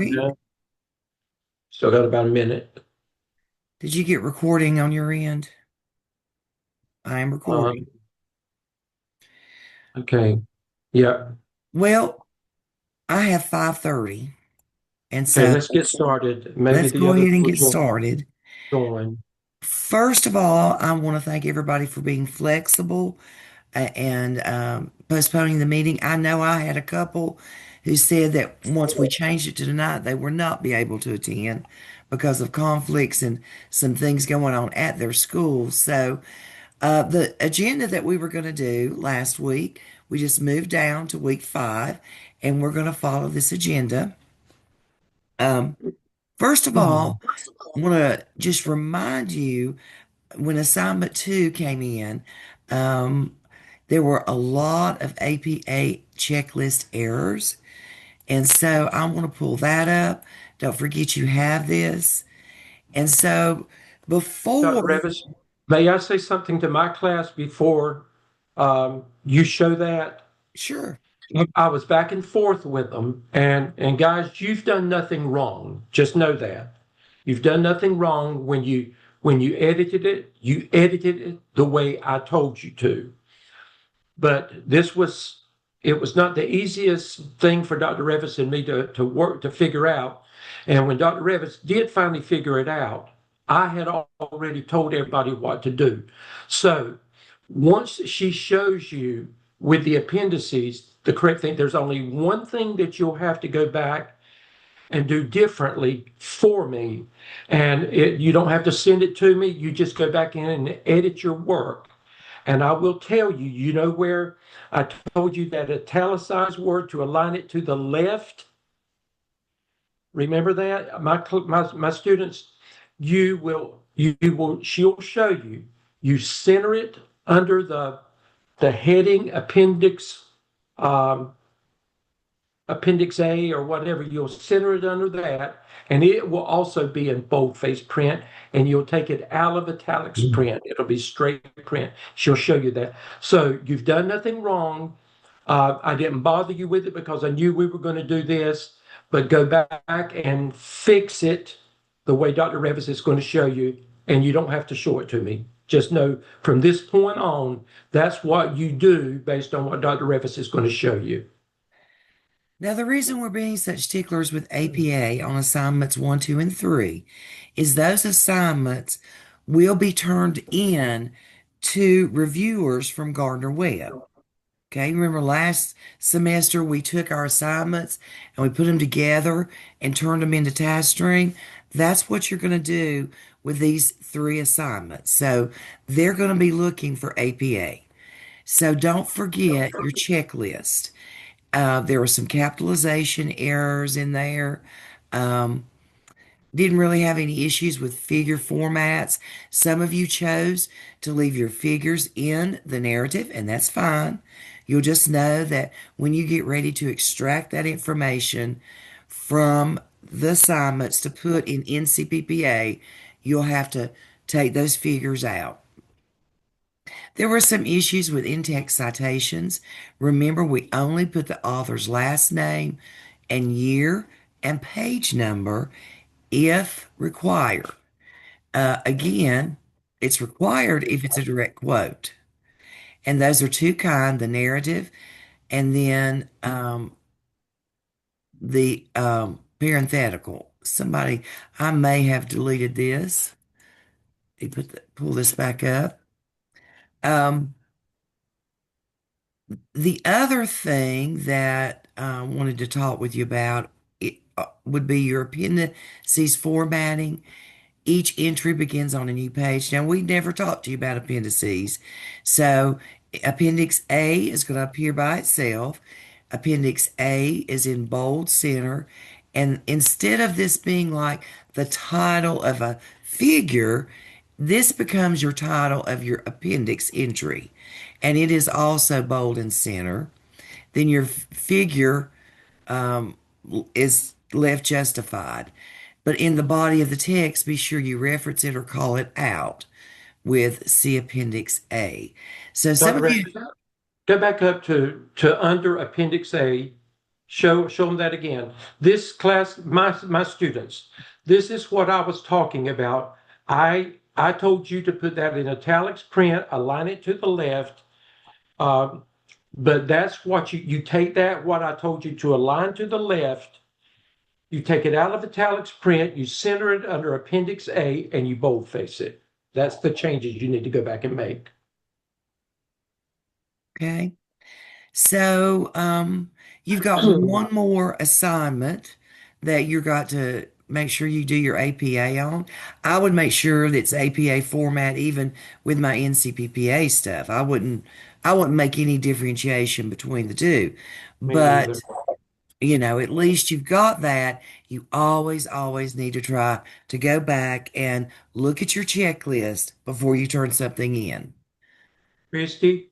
recording? Yeah, still got about a minute. Did you get recording on your end? I am recording. Um, okay. Yeah. Well, I have 5:30, and Okay, so let's get started. Maybe let's the go others ahead and will get started. join. First of all, I want to thank everybody for being flexible and postponing the meeting. I know I had a couple who said that once we changed it to tonight, they were not be able to attend because of conflicts and some things going on at their schools. So the agenda that we were going to do last week, we just moved down to week 5, and we're going to follow this agenda. Um, First of Hmm. all, I want to just remind you when assignment 2 came in, um, there were a lot of APA checklist errors. And so I want to pull that up. Don't forget you have this. And so Dr. before, Revis, may I say something to my class before you show that? sure. I was back and forth with them, and guys, you've done nothing wrong. Just know that. You've done nothing wrong when you edited it, you edited it the way I told you to. But it was not the easiest thing for Dr. Revis and me to work to figure out. And when Dr. Revis did finally figure it out, I had already told everybody what to do. So once she shows you with the appendices the correct thing, there's only one thing that you'll have to go back and do differently for me. And you don't have to send it to me. You just go back in and edit your work. And I will tell you, you know where I told you that italicized word to align it to the left? Remember that? My students, she'll show you. You center it under the heading um, Appendix A or whatever, you'll center it under that, and it will also be in boldface print, and you'll take it out of italics print. It'll be straight print. She'll show you that. So you've done nothing wrong. I didn't bother you with it because I knew we were going to do this, but go back and fix it the way Dr. Revis is going to show you, and you don't have to show it to me. Just know from this point on, that's what you do based on what Dr. Revis is going to show you. Now, the reason we're being such sticklers with APA on assignments 1, 2, and 3 is those assignments will be turned in to reviewers from Gardner Webb. Okay, remember last semester we took our assignments and we put them together and turned them into task string. That's what you're going to do with these 3 assignments. So they're going to be looking for APA. So don't forget your checklist. There were some capitalization errors in there. Um, didn't really have any issues with figure formats. Some of you chose to leave your figures in the narrative, and that's fine. You'll just know that when you get ready to extract that information from the assignments to put in NCPPA, you'll have to take those figures out. There were some issues with in-text citations. Remember, we only put the author's last name and year and page number if required. Again, it's required if it's a direct quote. And those are two kind, the narrative and then the parenthetical. Somebody, I may have deleted this. Pull this back up. Um, The other thing that I wanted to talk with you about would be your appendices formatting. Each entry begins on a new page. Now, we never talked to you about appendices. So, Appendix A is going to appear by itself. Appendix A is in bold center. And instead of this being like the title of a figure, this becomes your title of your appendix entry. And it is also bold and center. Then your figure is left justified. But in the body of the text, be sure you reference it or call it out with see Appendix A. So some Dr. of you, Revis, go back up to under Appendix A, Show them that again. This class, my students, this is what I was talking about. I told you to put that in italics print, align it to the left. Um, but that's what you take that, what I told you to align to the left, you take it out of italics print, you center it under Appendix A, and you boldface it. That's the changes you need to go back and make. Okay. So, you've got one more assignment that you've got to make sure you do your APA on. I would make sure that it's APA format even with my NCPPA stuff. I wouldn't make any differentiation between the two. Me neither. But, at least you've got that. You always, always need to try to go back and look at your checklist before you turn something in. Christy,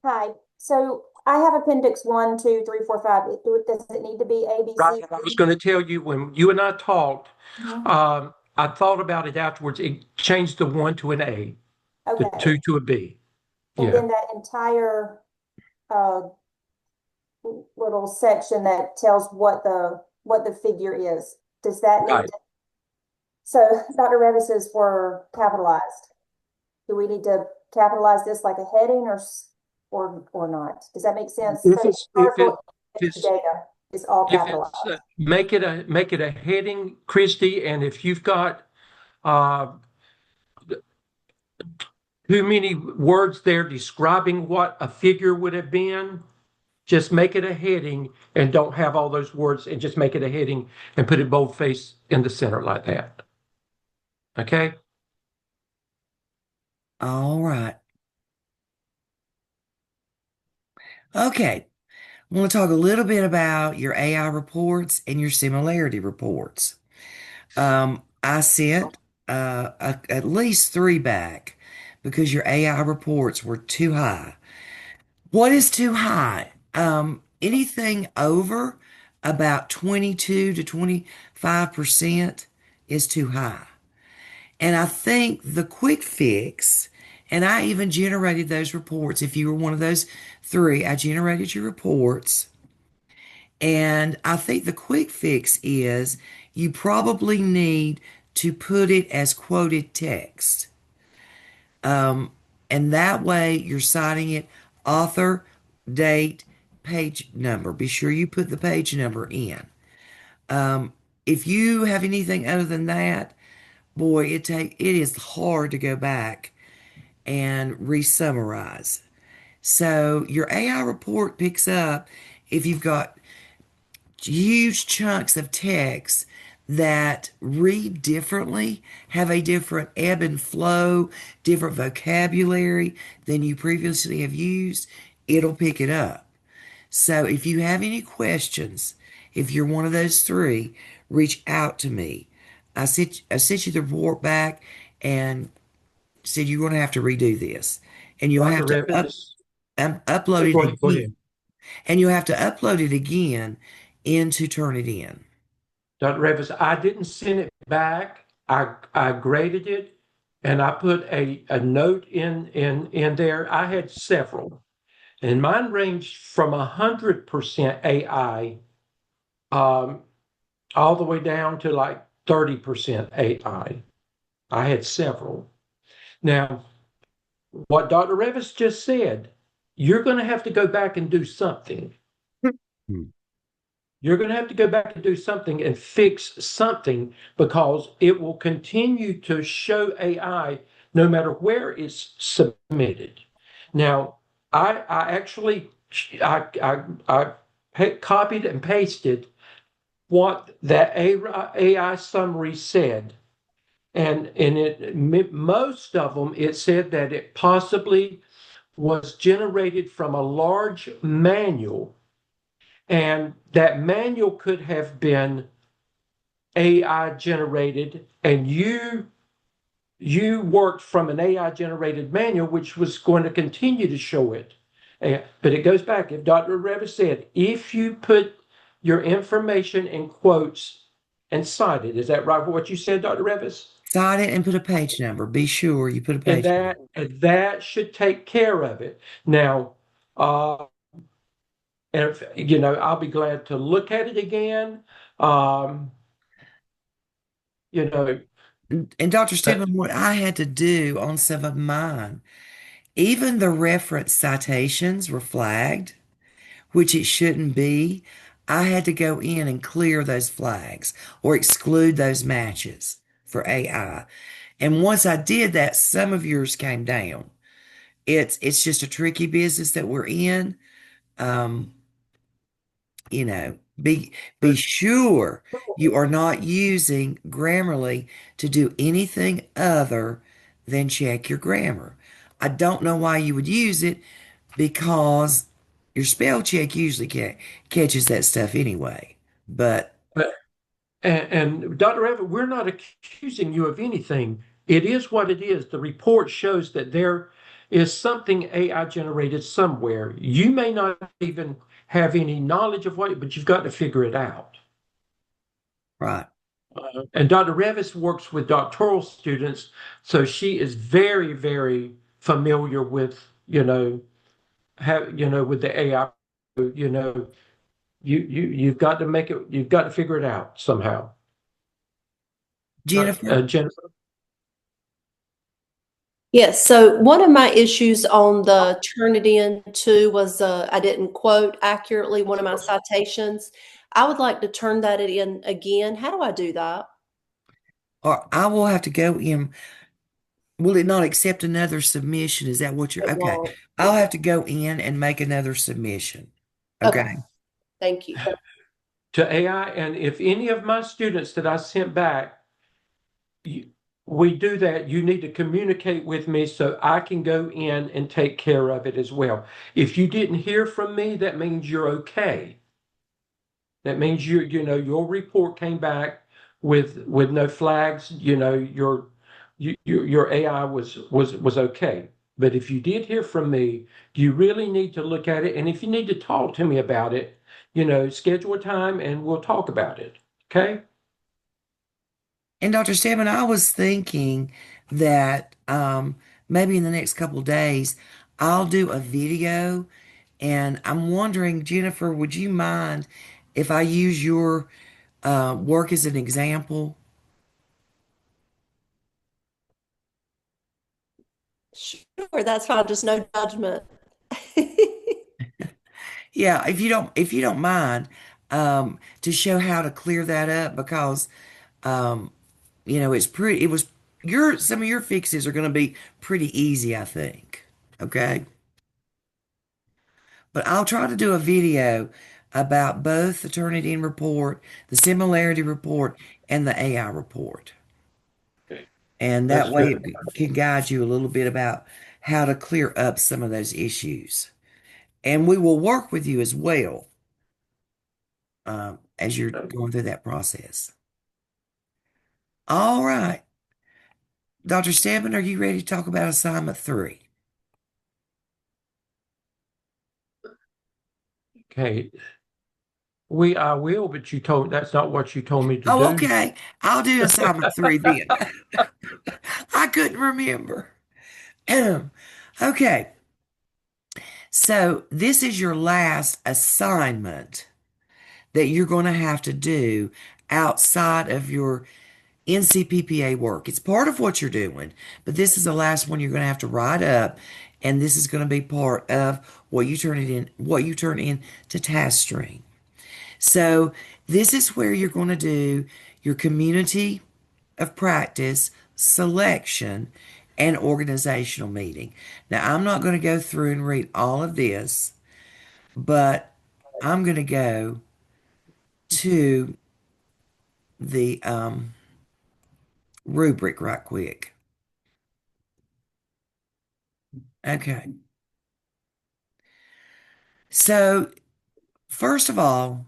Hi, so I have appendix 1, 2, 3, 4, 5. Does it need to be A, B, right, C? I was going to tell you when you and I talked, Mhm. I thought about it afterwards. It changed the one to an A, the Okay, two to a B. and Yeah, then that entire uh, little section that tells what the figure is, does that need right. to? So Dr. Revis's were capitalized. Do we need to capitalize this like a heading or not? Does that make sense? If So it's article if it's data is all if capitalized. it's make it a heading, Christy, and if you've got uh, too many words there describing what a figure would have been, just make it a heading and don't have all those words and just make it a heading and put it boldface in the center like that. Okay? All right. Okay. I want to talk a little bit about your AI reports and your similarity reports. I sent at least three back because your AI reports were too high. What is too high? Anything over about 22 to 25% is too high. And I think the quick fix, and I even generated those reports. If you were one of those three, I generated your reports. And I think the quick fix is you probably need to put it as quoted text. And that way you're citing it author, date, page number. Be sure you put the page number in. If you have anything other than that, boy, it is hard to go back and re-summarize. So your AI report picks up if you've got huge chunks of text that read differently, have a different ebb and flow, different vocabulary than you previously have used, it'll pick it up. So if you have any questions, if you're one of those three, reach out to me. I sent you the report back and said you're going to have to redo this. And you'll Dr. have to Revis, upload it go again. ahead. And you'll have to upload it again into Turnitin. Dr. Revis, I didn't send it back. I graded it and I put a note in there. I had several. And mine ranged from 100% AI all the way down to like 30% AI. I had several. Now, what Dr. Revis just said, you're going to have to go back and do something. Hmm. You're going to have to go back and do something and fix something because it will continue to show AI no matter where it's submitted. Now, I actually copied and pasted what that AI summary said. And most of them, it said that it possibly was generated from a large manual, and that manual could have been AI generated, and you worked from an AI generated manual, which was going to continue to show it. But it goes back. If Dr. Revis said, if you put your information in quotes and cite it, is that right? What you said, Dr. Revis? Cite it and put a page number. Be sure you put a And page number. that, and that should take care of it. Now, uh, And if, I'll be glad to look at it again. Um, you know, And Dr. uh, Stedman, what I had to do on some of mine, even the reference citations were flagged, which it shouldn't be. I had to go in and clear those flags or exclude those matches for AI. And once I did that, some of yours came down. It's just a tricky business that we're in. Um, be but sure you are not using Grammarly to do anything other than check your grammar. I don't know why you would use it because your spell check usually catches that stuff anyway. But but and Dr. Everett, we're not accusing you of anything. It is what it is. The report shows that there is something AI generated somewhere. You may not even have any knowledge of what, but you've got to figure it out. right. And Dr. Revis works with doctoral students, so she is very, very familiar with, with the AI. You know, you've got to make it. You've got to figure it out somehow. Jennifer? Jennifer. Yes, so one of my issues on the Turnitin too was I didn't quote accurately one of my citations. I would like to turn that in again. How do I do that? Or I will have to go in. Will it not accept another submission? Is that what you're It okay? won't. I'll have to go in and make another submission. Okay, Okay. thank you. To AI. And if any of my students that I sent back, you, we do that, you need to communicate with me so I can go in and take care of it as well. If you didn't hear from me, that means you're okay. That means your report came back with no flags. Your AI was okay. But if you did hear from me, you really need to look at it. And if you need to talk to me about it, schedule a time and we'll talk about it. Okay? And Dr. Stedman, I was thinking that maybe in the next couple of days, I'll do a video. And I'm wondering, Jennifer, would you mind if I use your work as an example? Sure, that's fine. Just no judgment. Yeah, if you don't mind, to show how to clear that up because um, it was some of your fixes are going to be pretty easy, I think. Okay. But I'll try to do a video about both the Turnitin report, the similarity report, and the AI report. Okay. And That's that way good. it can guide you a little bit about how to clear up some of those issues. And we will work with you as well as you're going through that process. All right. Dr. Stedman, are you ready to talk about assignment 3? Okay. I will, but that's not what you told me to Oh, do. okay. I'll do assignment 3 then. I couldn't remember. Okay. So this is your last assignment that you're going to have to do outside of your NCPPA work. It's part of what you're doing, but this is the last one you're going to have to write up, and this is going to be part of what you turn in to TaskStream. So this is where you're going to do your community of practice selection and organizational meeting. Now, I'm not going to go through and read all of this, but I'm going to go to the rubric right quick. Okay. So, first of all,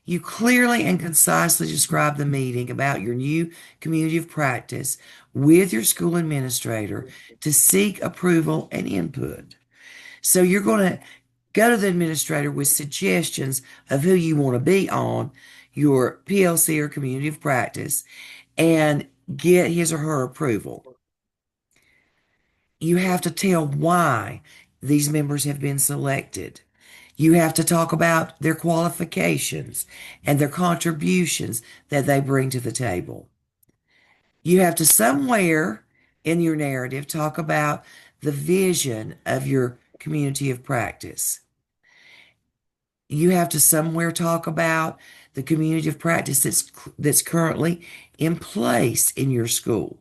you clearly and concisely describe the meeting about your new community of practice with your school administrator to seek approval and input. So you're going to go to the administrator with suggestions of who you want to be on your PLC or community of practice and get his or her approval. You have to tell why these members have been selected. You have to talk about their qualifications and their contributions that they bring to the table. You have to somewhere in your narrative talk about the vision of your community of practice. You have to somewhere talk about the community of practice that's currently in place in your school.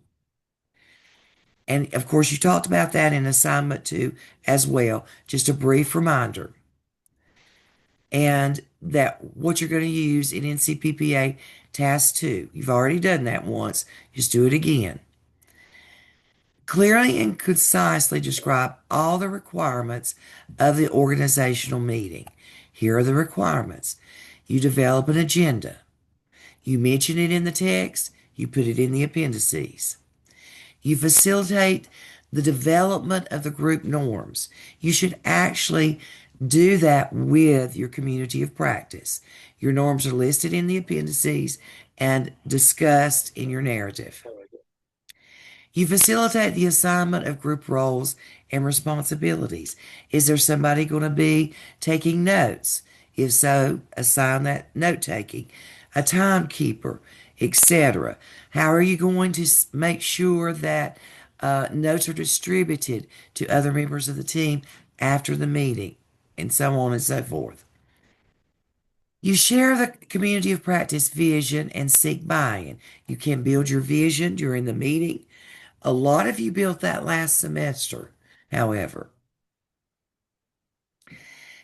And of course, you talked about that in assignment 2 as well. Just a brief reminder. And that what you're going to use in NCPPA Task 2. You've already done that once. Just do it again. Clearly and concisely describe all the requirements of the organizational meeting. Here are the requirements. You develop an agenda. You mention it in the text. You put it in the appendices. You facilitate the development of the group norms. You should actually do that with your community of practice. Your norms are listed in the appendices and discussed in your narrative. You facilitate the assignment of group roles and responsibilities. Is there somebody going to be taking notes? If so, assign that note taking, a timekeeper, etc. How are you going to make sure that notes are distributed to other members of the team after the meeting, and so on and so forth? You share the community of practice vision and seek buy-in. You can build your vision during the meeting. A lot of you built that last semester, however.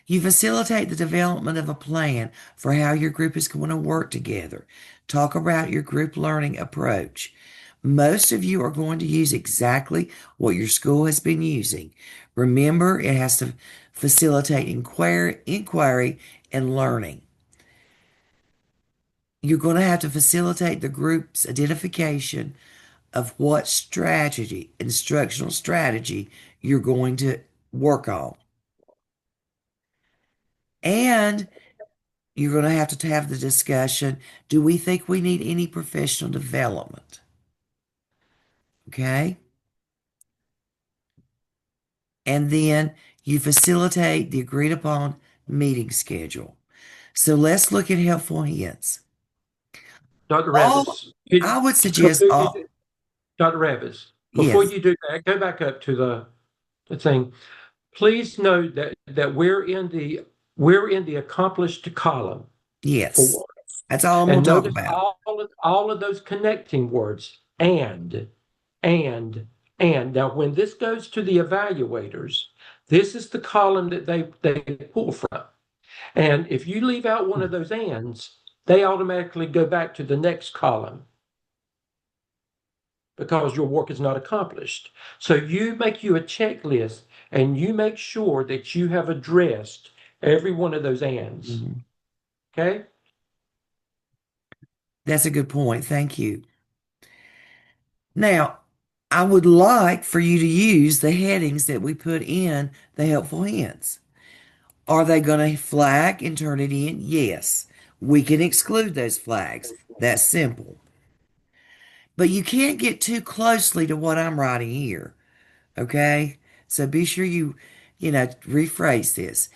You facilitate the development of a plan for how your group is going to work together. Talk about your group learning approach. Most of you are going to use exactly what your school has been using. Remember, it has to facilitate inquiry and learning. You're going to have to facilitate the group's identification of what strategy, instructional strategy, you're going to work on. And you're going to have the discussion, do we think we need any professional development? Okay? And then you facilitate the agreed upon meeting schedule. So let's look at helpful hints. Dr. Ravis, I would suggest Dr. Ravis, before yes. you do that, go back up to the thing. Please note that we're in the accomplished column. Yes. For, That's all I'm going to talk notice about. all of those connecting words, and. Now, when this goes to the evaluators, this is the column that they pull from. And if you leave out one of those ands, they automatically go back to the next column because your work is not accomplished. So you make you a checklist and you make sure that you have addressed every one of those ands. Mhm. Okay? That's a good point. Thank you. Now, I would like for you to use the headings that we put in the helpful hints. Are they going to flag and turn it in? Yes. We can exclude those flags. That's simple. But you can't get too closely to what I'm writing here. Okay? So be sure you rephrase this.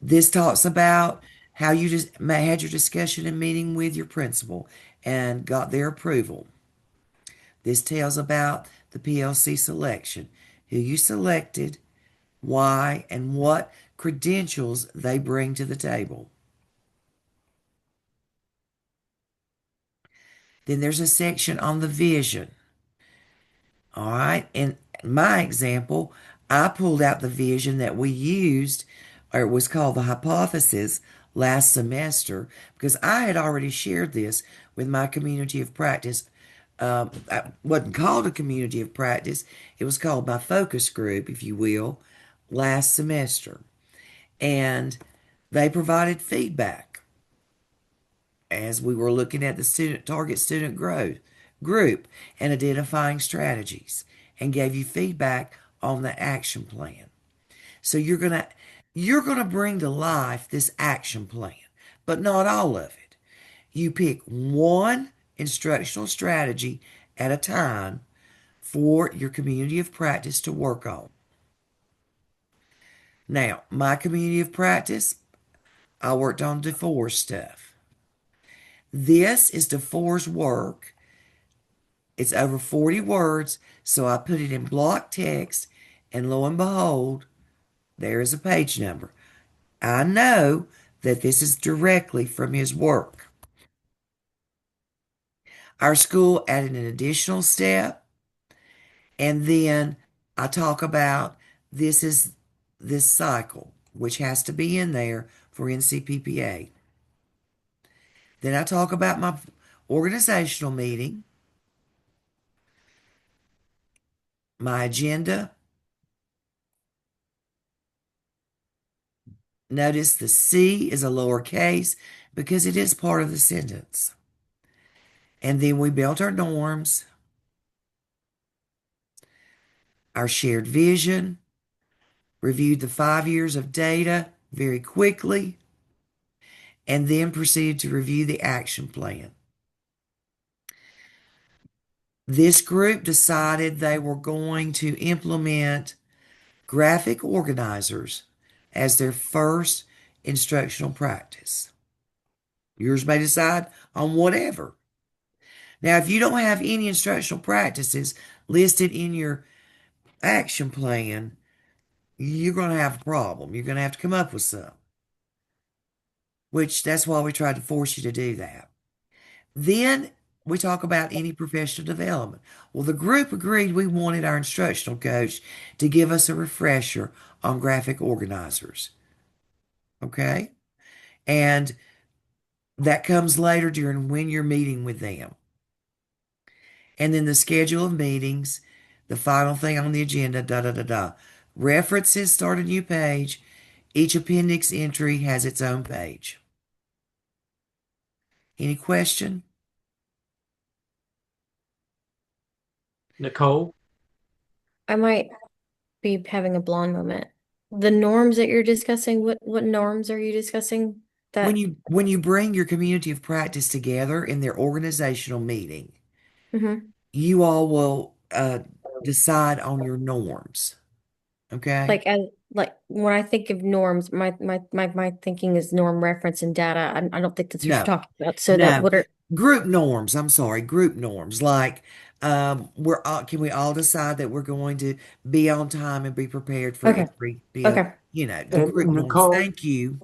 This talks about how you just had your discussion and meeting with your principal and got their approval. This tells about the PLC selection, who you selected, why, and what credentials they bring to the table. Then there's a section on the vision. All right, in my example, I pulled out the vision that we used, or it was called the hypothesis last semester, because I had already shared this with my community of practice. I wasn't called a community of practice. It was called my focus group, if you will, last semester. And they provided feedback as we were looking at the target student growth group and identifying strategies, and gave you feedback on the action plan. So you're gonna bring to life this action plan, but not all of it. You pick one instructional strategy at a time for your community of practice to work on. Now, my community of practice, I worked on DeForest stuff. This is DeForest work. It's over 40 words, so I put it in block text, and lo and behold, there is a page number. I know that this is directly from his work. Our school added an additional step, and then I talk about this cycle, which has to be in there for NCPPA. Then I talk about my organizational meeting, my agenda. Notice the C is a lowercase because it is part of the sentence. And then we built our norms, our shared vision, reviewed the 5 years of data very quickly, and then proceeded to review the action plan. This group decided they were going to implement graphic organizers as their first instructional practice. Yours may decide on whatever. Now, if you don't have any instructional practices listed in your action plan, you're going to have a problem. You're going to have to come up with some, which that's why we tried to force you to do that. Then we talk about any professional development. Well, the group agreed we wanted our instructional coach to give us a refresher on graphic organizers. Okay? And that comes later during when you're meeting with them. And then the schedule of meetings, the final thing on the agenda, da da da da. References start a new page. Each appendix entry has its own page. Any question? Nicole? I might be having a blonde moment. The norms that you're discussing, what norms are you discussing? That When you bring your community of practice together in their organizational meeting, Mhm. you all will decide on your norms. Okay? Like when I think of norms, my thinking is norm reference and data. I don't think that's what you're No, talking about. So that no. what are Group norms. I'm sorry, group norms. Like, we're all, can we all decide that we're going to be on time and be prepared for okay, every deal? okay. The And group norms. Nicole, Thank you.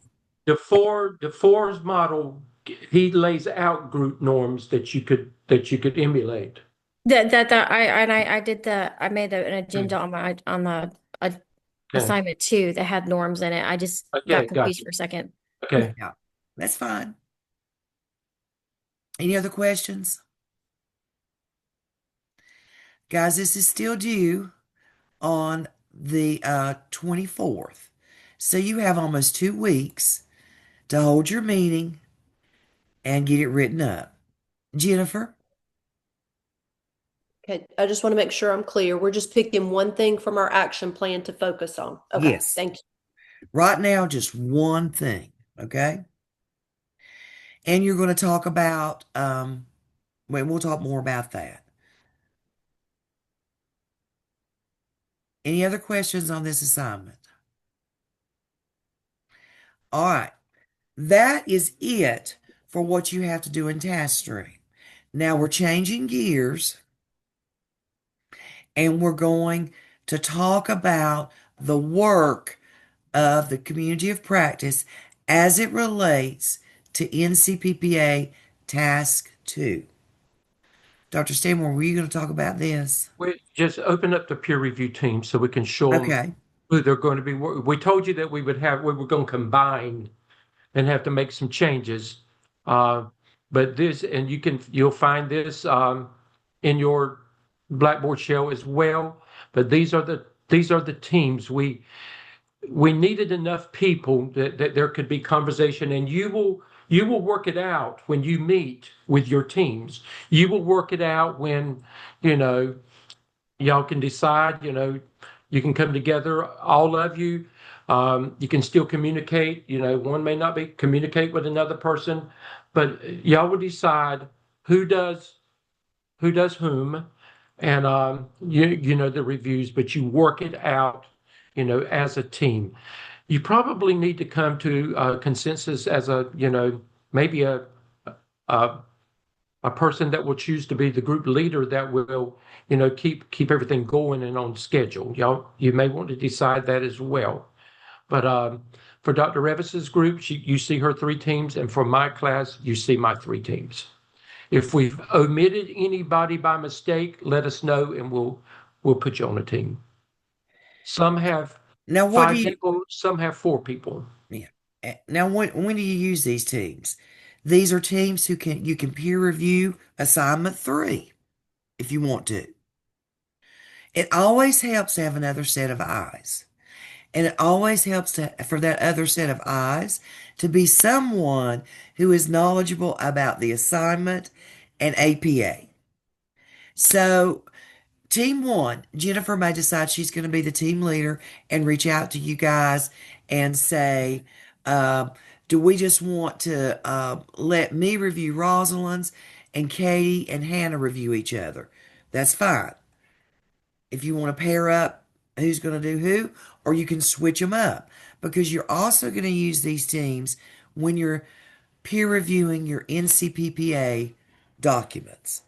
DeFore's model, he lays out group norms that you could emulate. That I did I made an Okay. agenda on the Okay. assignment too that had norms in it. I just got Okay. confused Gotcha. for a second. Okay. Yeah, that's fine. Any other questions? Guys, this is still due on the 24th. So you have almost 2 weeks to hold your meeting and get it written up. Jennifer? Okay, I just want to make sure I'm clear. We're just picking one thing from our action plan to focus on. Okay, Yes. thank you. Right now, just one thing, okay? And you're going to talk about, we'll talk more about that. Any other questions on this assignment? All right. That is it for what you have to do in Task Stream. Now we're changing gears and we're going to talk about the work of the community of practice as it relates to NCPPA Task 2. Dr. Stanmore, were you going to talk about this? We just open up the peer review team so we can show them Okay. who they're going to be. We told you that we were going to combine and have to make some changes. But you'll find this in your Blackboard shell as well. But these are the teams. We needed enough people that there could be conversation, and you will work it out when you meet with your teams. You will work it out when, you know, y'all can decide, you can come together, all of you. You can still communicate, one may not be communicate with another person, but y'all will decide who does whom, and the reviews, but you work it out, as a team. you probably need to come to a consensus as a, maybe a a person that will choose to be the group leader that will, keep everything going and on schedule. You may want to decide that as well. But for Dr. Revis's group, you see her three teams, and for my class, you see my three teams. If we've omitted anybody by mistake, let us know, and we'll put you on a team. Some have Now, what do 5 you, people, some have 4 people. yeah. Now, when do you use these teams? These are teams you can peer review assignment 3 if you want to. It always helps to have another set of eyes. And it always helps for that other set of eyes to be someone who is knowledgeable about the assignment and APA. So, team 1, Jennifer may decide she's going to be the team leader and reach out to you guys and say, um, do we just want to let me review Rosalind's and Katie and Hannah review each other? That's fine. If you want to pair up who's going to do who, or you can switch them up because you're also going to use these teams when you're peer reviewing your NCPPA documents.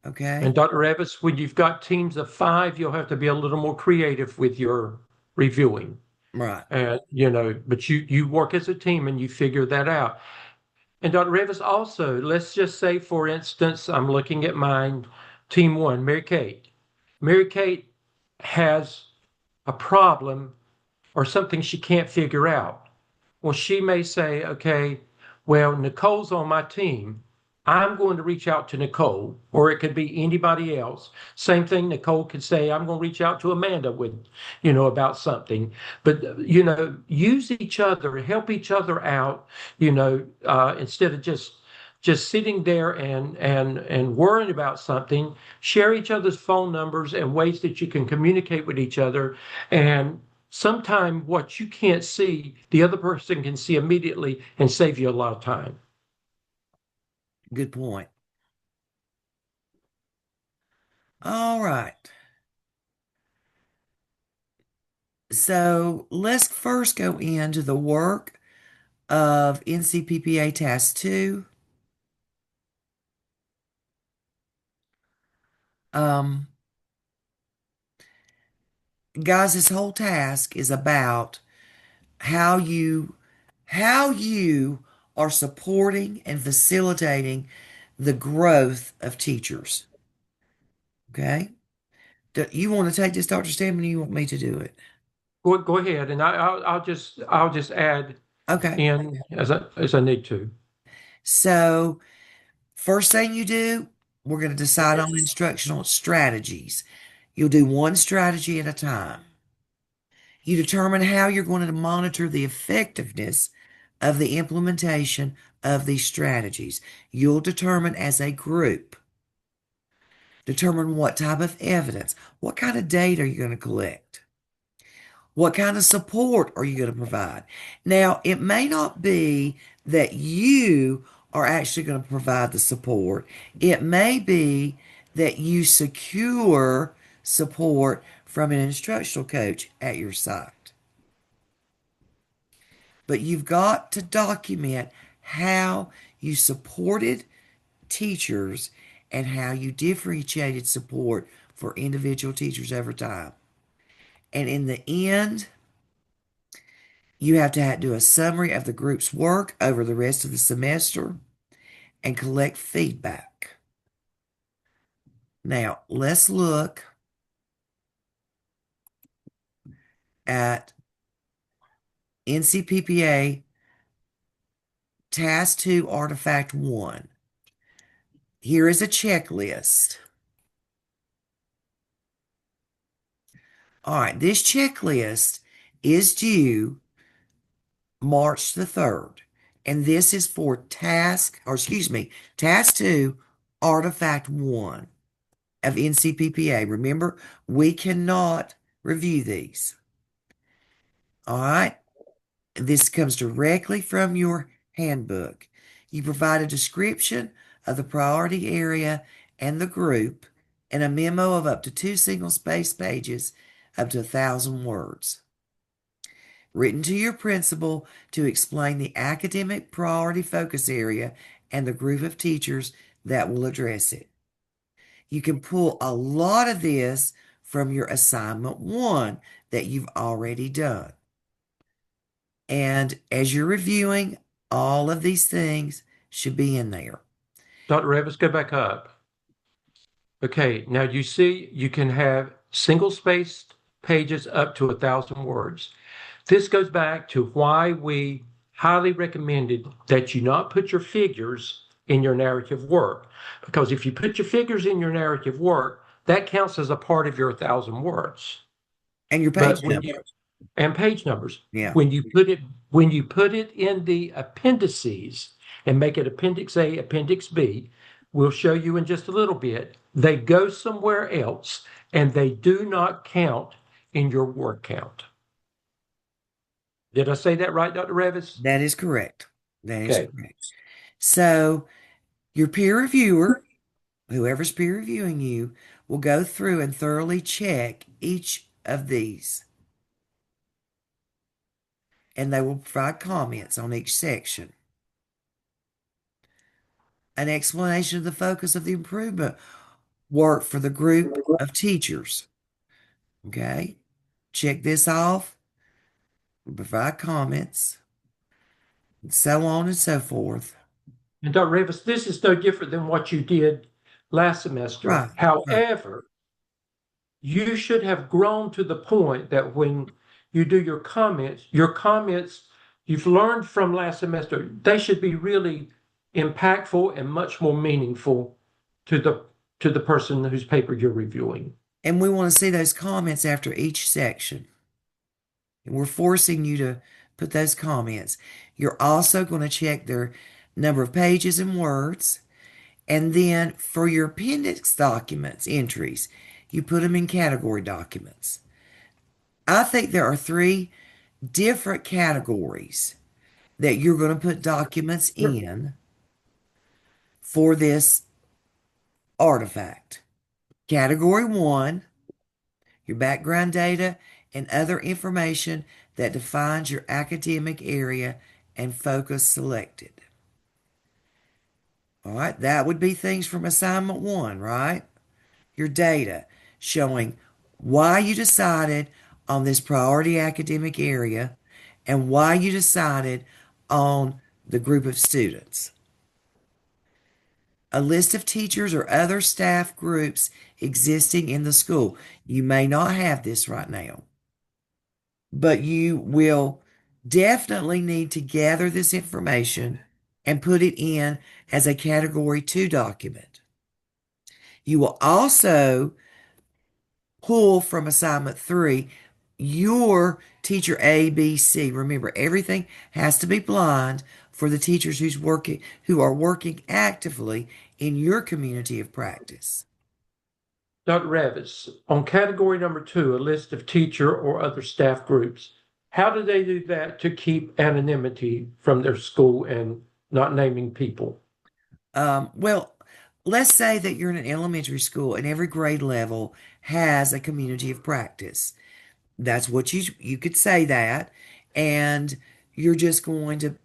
Okay? And Dr. Revis, when you've got teams of 5, you'll have to be a little more creative with your reviewing. Right. And, but you work as a team and you figure that out. And Dr. Revis, also, let's just say, for instance, I'm looking at mine, team 1, Mary Kate. Mary Kate has a problem or something she can't figure out. Well, she may say, okay, well, Nicole's on my team. I'm going to reach out to Nicole, or it could be anybody else. Same thing, Nicole could say, I'm going to reach out to Amanda about something. But, use each other, help each other out, instead of just sitting there and worrying about something. Share each other's phone numbers and ways that you can communicate with each other. And sometimes what you can't see, the other person can see immediately and save you a lot of time. Good point. All right. So let's first go into the work of NCPPA Task 2. Guys, this whole task is about how you are supporting and facilitating the growth of teachers. Okay? You want to take this, Dr. Stammen, or you want me to do it? Go ahead, and I'll just add Okay. in as I need to. So, first thing you do, we're going to decide on instructional strategies. You'll do one strategy at a time. You determine how you're going to monitor the effectiveness of the implementation of these strategies. You'll determine as a group. Determine what type of evidence, what kind of data are you going to collect? What kind of support are you going to provide? Now, it may not be that you are actually going to provide the support. It may be that you secure support from an instructional coach at your site. But you've got to document how you supported teachers and how you differentiated support for individual teachers over time. And in the end, you have to do a summary of the group's work over the rest of the semester and collect feedback. Now, let's look at NCPPA Task 2 Artifact 1. Here is a checklist. All right, this checklist is due March the 3rd. And this is for Task 2 Artifact 1 of NCPPA. Remember, we cannot review these. All right. This comes directly from your handbook. You provide a description of the priority area and the group and a memo of up to 2 single-space pages up to 1,000 words. written to your principal to explain the academic priority focus area and the group of teachers that will address it. You can pull a lot of this from your assignment 1 that you've already done. And as you're reviewing, all of these things should be in there. Dr. Revis, go back up. Okay, now you see you can have single-spaced pages up to 1,000 words. This goes back to why we highly recommended that you not put your figures in your narrative work. Because if you put your figures in your narrative work, that counts as a part of your 1,000 words. And your But page when number. you and page numbers, Yeah. when you put it in the appendices and make it Appendix A, Appendix B, we'll show you in just a little bit. They go somewhere else, and they do not count in your word count. Did I say that right, Dr. Revis? That is correct. That is Okay. correct. So your peer reviewer, whoever's peer reviewing you, will go through and thoroughly check each of these. And they will provide comments on each section. An explanation of the focus of the improvement work for the group of teachers. Okay? Check this off. Provide comments. And so on and so forth. And Dr. Revis, this is no different than what you did last semester. Right. However, you should have grown to the point that when you do your comments you've learned from last semester, they should be really impactful and much more meaningful to the person whose paper you're reviewing. And we want to see those comments after each section. And we're forcing you to put those comments. You're also going to check their number of pages and words. And then for your appendix documents entries, you put them in category documents. I think there are 3 different categories that you're going to put documents in for this artifact. Category 1, your background data and other information that defines your academic area and focus selected. All right, that would be things from assignment 1, right? Your data showing why you decided on this priority academic area and why you decided on the group of students. A list of teachers or other staff groups existing in the school. You may not have this right now, but you will definitely need to gather this information and put it in as a Category 2 document. You will also pull from assignment 3 your teacher A, B, C. Remember, everything has to be blind for the teachers who are working actively in your community of practice. Dr. Ravitz, on category number 2, a list of teacher or other staff groups, how do they do that to keep anonymity from their school and not naming people? Well, let's say that you're in an elementary school and every grade level has a community of practice. That's what you could say that, and you're just going to.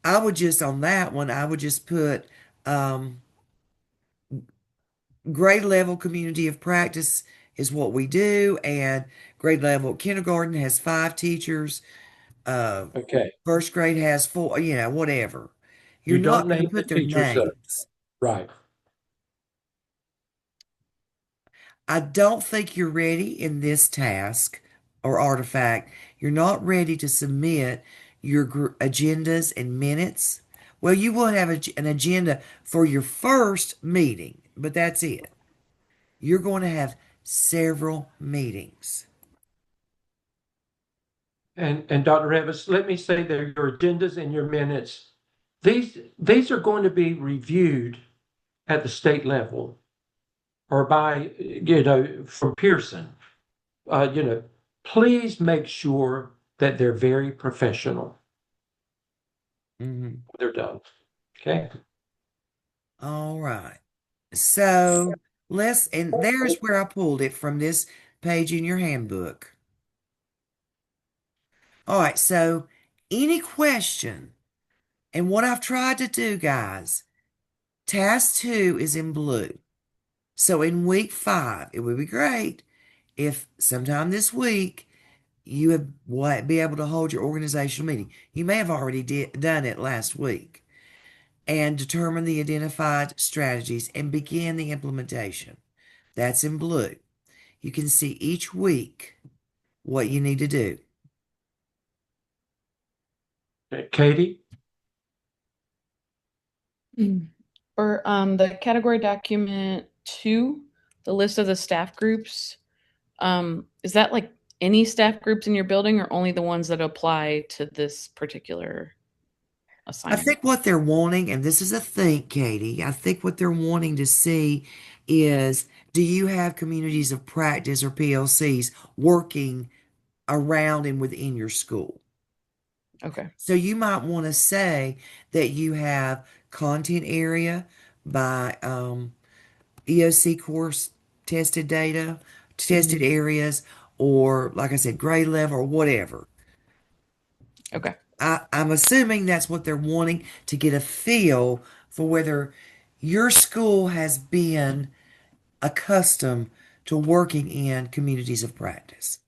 I would just on that one. I would just put grade level community of practice is what we do, and grade level kindergarten has 5 teachers. Okay. First grade has 4. Whatever. You're You don't not going to name the put their teachers up. names. Right. I don't think you're ready in this task or artifact. You're not ready to submit your agendas and minutes. Well, you will have an agenda for your first meeting, but that's it. You're going to have several meetings. And Dr. Revis, let me say that your agendas and your minutes, these are going to be reviewed at the state level or by, from Pearson. Please make sure that they're very professional. Mm-hmm. They're done. Okay. All right. So and there's where I pulled it from this page in your handbook. All right, so any question, and what I've tried to do, guys, task 2 is in blue. So in week 5, it would be great if sometime this week you would be able to hold your organizational meeting. You may have already done it last week and determine the identified strategies and begin the implementation. That's in blue. You can see each week what you need to do. Katie? For the category document 2, the list of the staff groups, is that like any staff groups in your building or only the ones that apply to this particular I assignment? think what they're wanting, and this is a think, Katie, I think what they're wanting to see is, do you have communities of practice or PLCs working around and within your school? Okay. So you might want to say that you have content area by EOC course tested data, tested areas, or like I said, grade level or whatever. Okay. I'm assuming that's what they're wanting to get a feel for whether your school has been accustomed to working in communities of practice.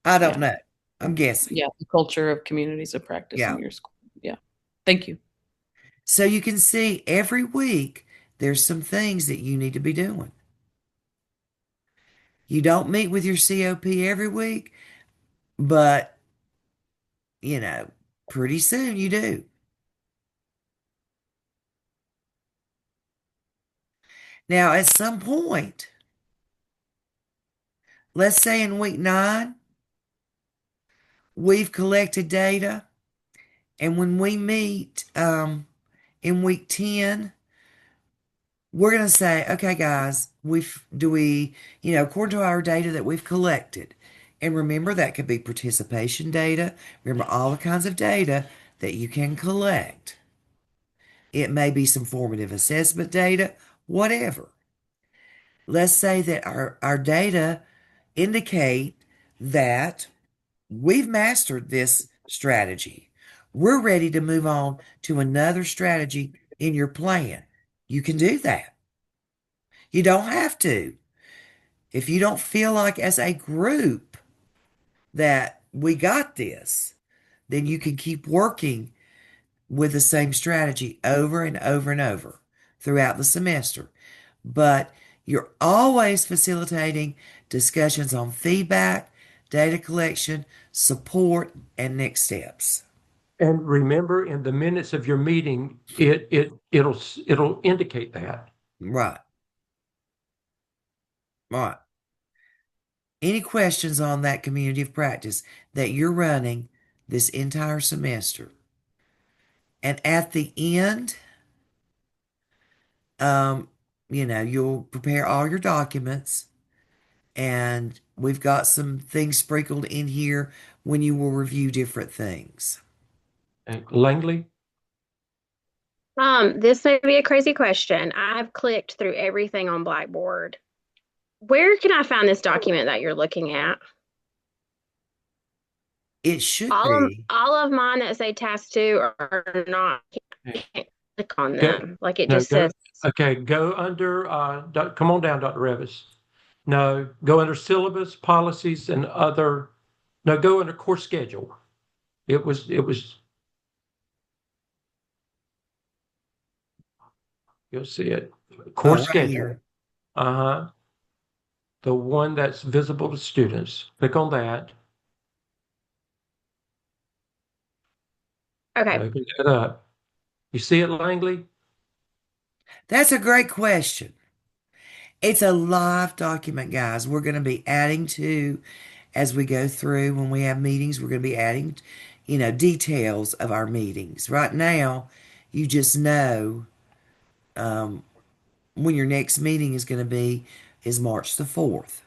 I don't Yeah. know. I'm guessing. Yeah. The culture of communities of practice Yeah. in your school. Yeah. Thank you. So you can see every week there's some things that you need to be doing. You don't meet with your COP every week, but pretty soon you do. Now, at some point, let's say in week 9, we've collected data, and when we meet in week 10, we're going to say, okay, guys, according to our data that we've collected, and remember that could be participation data. Remember all the kinds of data that you can collect. It may be some formative assessment data, whatever. Let's say that our data indicate that we've mastered this strategy. We're ready to move on to another strategy in your plan. You can do that. You don't have to. If you don't feel like as a group that we got this, then you can keep working with the same strategy over and over and over throughout the semester. But you're always facilitating discussions on feedback, data collection, support, and next steps. And remember, in the minutes of your meeting, it'll indicate that. Right. Right. Any questions on that community of practice that you're running this entire semester? And at the end, um, you'll prepare all your documents, and we've got some things sprinkled in here when you will review different things. Langley? This may be a crazy question. I've clicked through everything on Blackboard. Where can I find this document that you're looking at? It should All of, be. all of mine that say task 2 are not, can't click on Go- them. Like it no, just go- says, Okay, go under, come on down, Dr. Revis. No, go under syllabus, policies, and other. No, go under course schedule. It was, you'll see it. Course Right schedule. here. Uh-huh. The one that's visible to students. Click on that. okay. Open it up. You see it, Langley? That's a great question. It's a live document, guys. We're going to be adding to as we go through. When we have meetings, we're going to be adding, details of our meetings. Right now, you just know when your next meeting is going to be is March the 4th.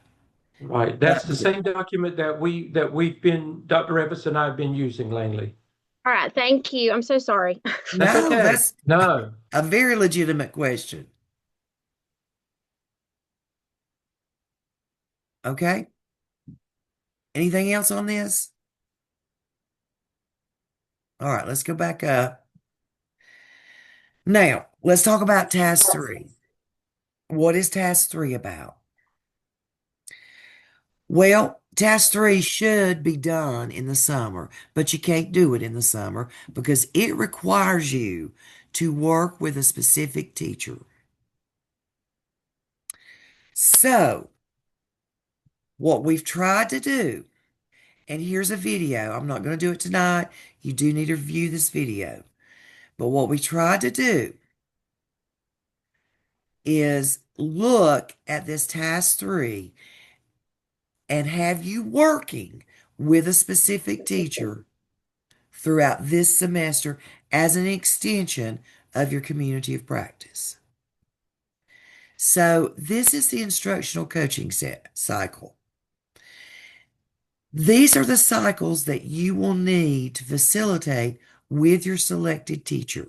Right. That's the same document that we've been, Dr. Revis and I have been using, Langley. All right. Thank you. I'm so sorry. That's No, okay. that's No. a very legitimate question. Okay. Anything else on this? All right, let's go back up. Now, let's talk about task 3. What is task 3 about? Well, task 3 should be done in the summer, but you can't do it in the summer because it requires you to work with a specific teacher. So, what we've tried to do, and here's a video. I'm not going to do it tonight. You do need to view this video. But what we tried to do is look at this task 3 and have you working with a specific teacher throughout this semester as an extension of your community of practice. So this is the instructional coaching cycle. These are the cycles that you will need to facilitate with your selected teacher.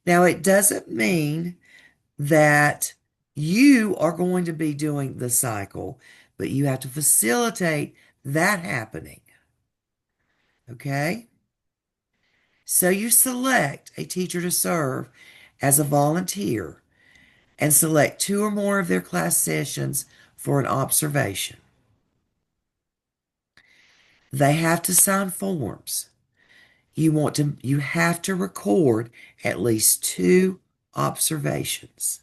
Now, it doesn't mean that you are going to be doing the cycle, but you have to facilitate that happening. Okay? So you select a teacher to serve as a volunteer and select 2 or more of their class sessions for an observation. They have to sign forms. You have to record at least 2 observations.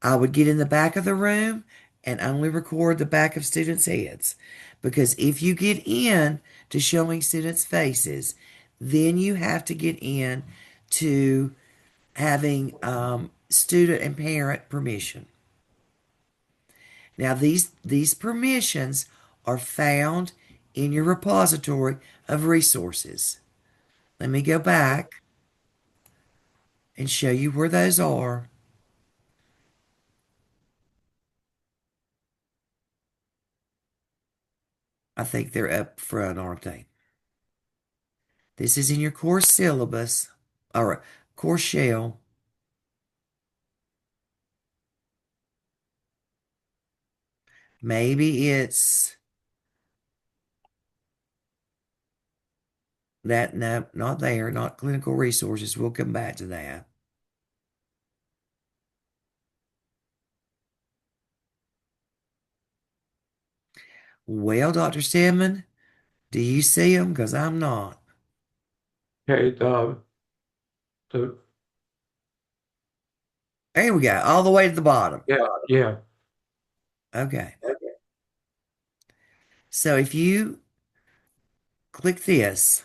I would get in the back of the room and only record the back of students' heads, because if you get in to showing students' faces, then you have to get in to having student and parent permission. Now, these permissions are found in your repository of resources. Let me go back and show you where those are. I think they're up front, aren't they? This is in your course syllabus or course shell. Maybe it's that. No, not there, not clinical resources. We'll come back to that. Well, Dr. Stedman, do you see them? Because I'm not. Okay, There we go, all the way to the bottom. yeah. Okay. So if you click this,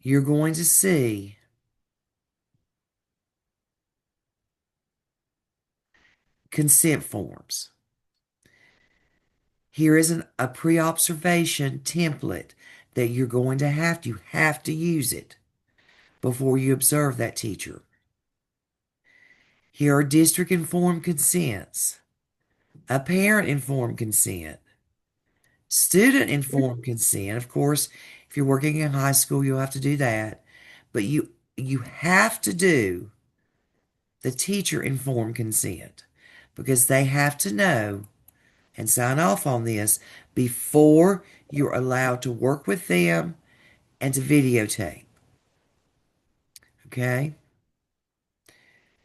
you're going to see consent forms. Here is a pre-observation template that you're going to have to use it before you observe that teacher. Here are district informed consents, a parent informed consent, student informed consent. Of course, if you're working in high school, you'll have to do that. But you have to do the teacher informed consent because they have to know and sign off on this before you're allowed to work with them and to videotape. Okay?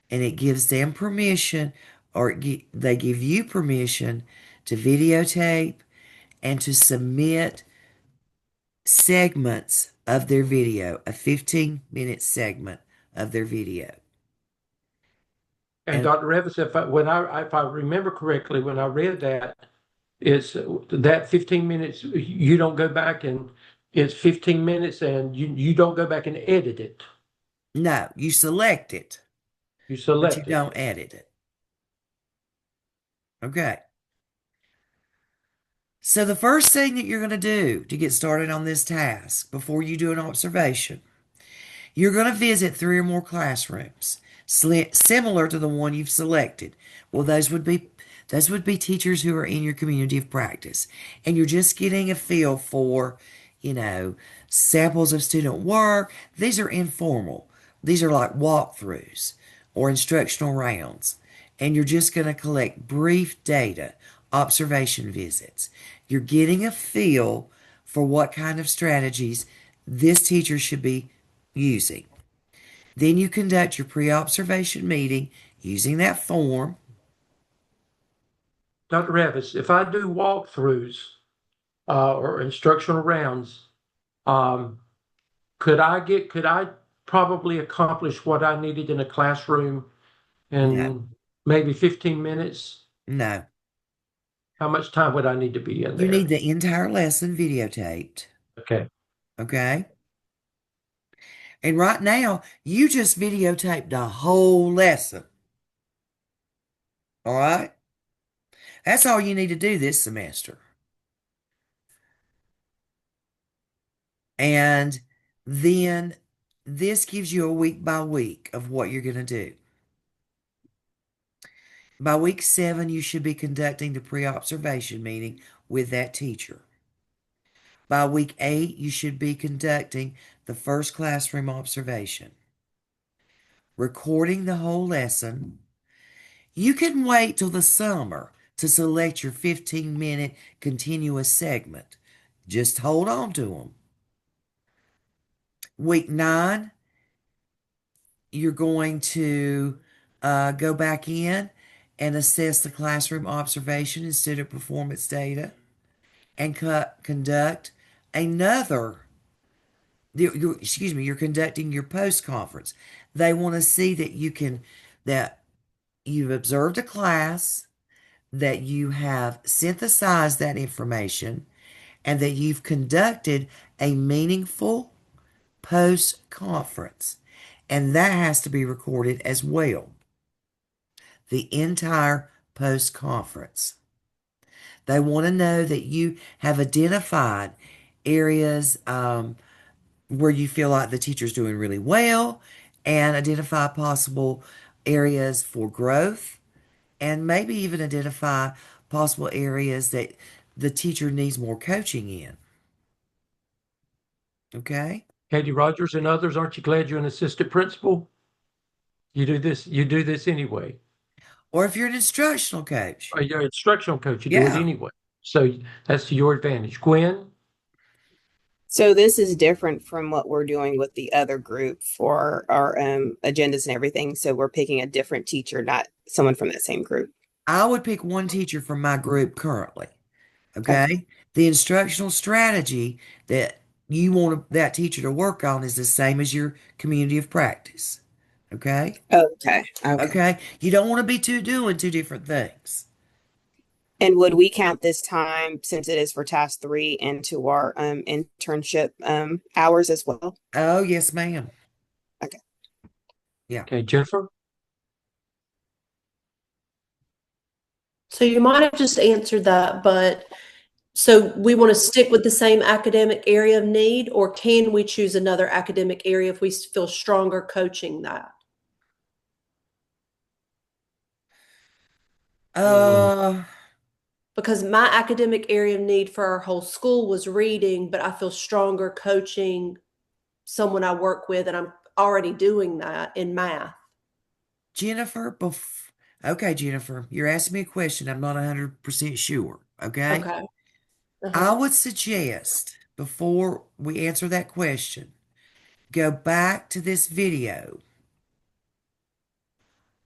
And it gives them permission, or they give you permission to videotape and to submit segments of their video, a 15-minute segment of their video. And Dr. Revis, if I remember correctly, when I read that, it's that 15 minutes, you don't go back and it's 15 minutes and you don't go back and edit it. No, you select it, You but select you it. don't edit it. Okay. So the first thing that you're going to do to get started on this task before you do an observation, you're going to visit 3 or more classrooms similar to the one you've selected. Well, those would be teachers who are in your community of practice, and you're just getting a feel for, samples of student work. These are informal. These are like walkthroughs or instructional rounds, and you're just going to collect brief data, observation visits. You're getting a feel for what kind of strategies this teacher should be using. Then you conduct your pre-observation meeting using that form. Dr. Revis, if I do walkthroughs or instructional rounds, could I probably accomplish what I needed in a classroom in No. maybe 15 minutes? No. How much time would I need to be in You there? need the entire lesson videotaped. Okay. Okay? And right now, you just videotaped a whole lesson. All right? That's all you need to do this semester. And then this gives you a week by week of what you're going to do. By week 7, you should be conducting the pre-observation meeting with that teacher. By week 8, you should be conducting the first classroom observation, recording the whole lesson. You can wait till the summer to select your 15-minute continuous segment. Just hold on to them. Week 9, you're going to go back in and assess the classroom observation and student performance data and conduct another, you're conducting your post-conference. They want to see that you've observed a class, that you have synthesized that information, and that you've conducted a meaningful post-conference. And that has to be recorded as well. The entire post-conference. They want to know that you have identified areas where you feel like the teacher's doing really well, and identify possible areas for growth, and maybe even identify possible areas that the teacher needs more coaching in. Okay? Katie Rogers and others, aren't you glad you're an assistant principal? You do this anyway. Or if you're an instructional coach. Or you're an instructional coach, you do Yeah. it anyway. So that's to your advantage. Gwen? So this is different from what we're doing with the other group for our agendas and everything. So we're picking a different teacher, not someone from that same group. I would pick one teacher from my group currently. Okay? The instructional strategy that you want that teacher to work on is the same as your community of practice. Okay? Okay. Okay? You don't want to be doing two different things. And would we count this time, since it is for task 3, into our internship hours as well? Oh, yes, ma'am. Okay, Jennifer? So you might have just answered that, but so we want to stick with the same academic area of need, or can we choose another academic area if we feel stronger coaching that? Because my academic area of need for our whole school was reading, but I feel stronger coaching someone I work with, and I'm already doing that in math. Jennifer, okay, Jennifer, you're asking me a question. I'm not 100% sure. Okay? Okay. I would suggest, before we answer that question, go back to this video.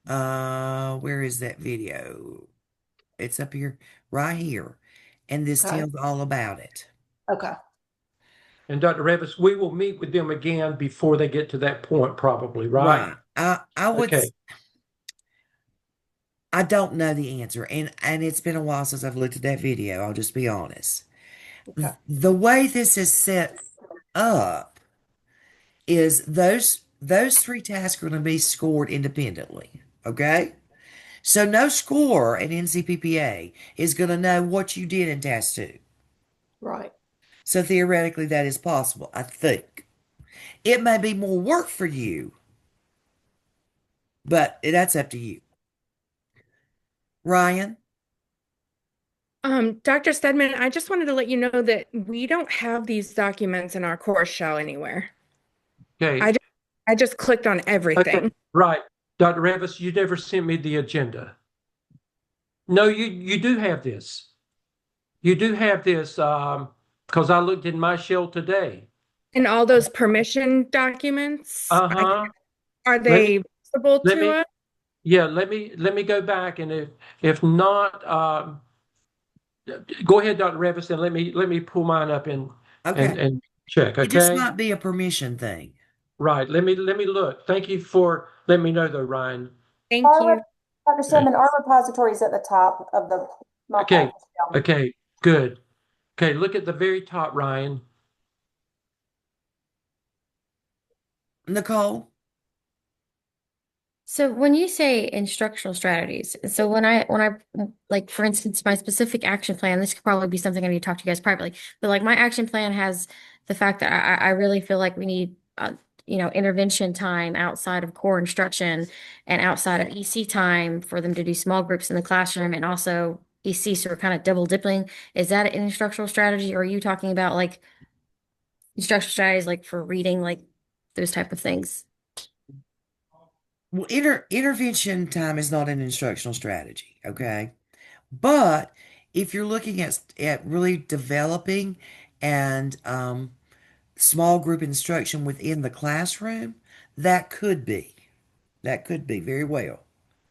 Where is that video? It's up here, right here. And this Okay. tells all about it. Okay. And Dr. Revis, we will meet with them again before they get to that point, probably, right? I would. Okay. I don't know the answer, and it's been a while since I've looked at that video. I'll just be honest. Okay. The way this is set up is those 3 tasks are going to be scored independently. Okay? So no scorer at NCPPA is going to know what you did in task 2. Right. So theoretically, that is possible, I think. It may be more work for you, but that's up to you. Ryan? Dr. Stedman, I just wanted to let you know that we don't have these documents in our course shell anywhere. Okay. I just clicked on everything. Okay. Right. Dr. Revis, you never sent me the agenda. No, you do have this. You do have this. because I looked in my shell today. And all those permission documents, Uh-huh. are Let they me, visible let to me, us? yeah, let me go back, and if not, go ahead, Dr. Revis, and let me pull mine up Okay. and check, It just okay? might be a permission thing. Right. Let me look. Thank you for letting me know though, Ryan. Thank Our, you. Dr. Stedman, our repository is at the top of the Okay. shell. Okay. Good. Okay. Look at the very top, Ryan. Nicole? So when you say instructional strategies, so when I like for instance, my specific action plan, this could probably be something I need to talk to you guys privately, but like my action plan has the fact that I really feel like we need intervention time outside of core instruction and outside of EC time for them to do small groups in the classroom and also EC, so we're kind of double dipping. Is that an instructional strategy, or are you talking about like instructional strategies like for reading, like those type of things? Well, intervention time is not an instructional strategy, okay? But if you're looking at really developing and small group instruction within the classroom, that could be. That could be very well.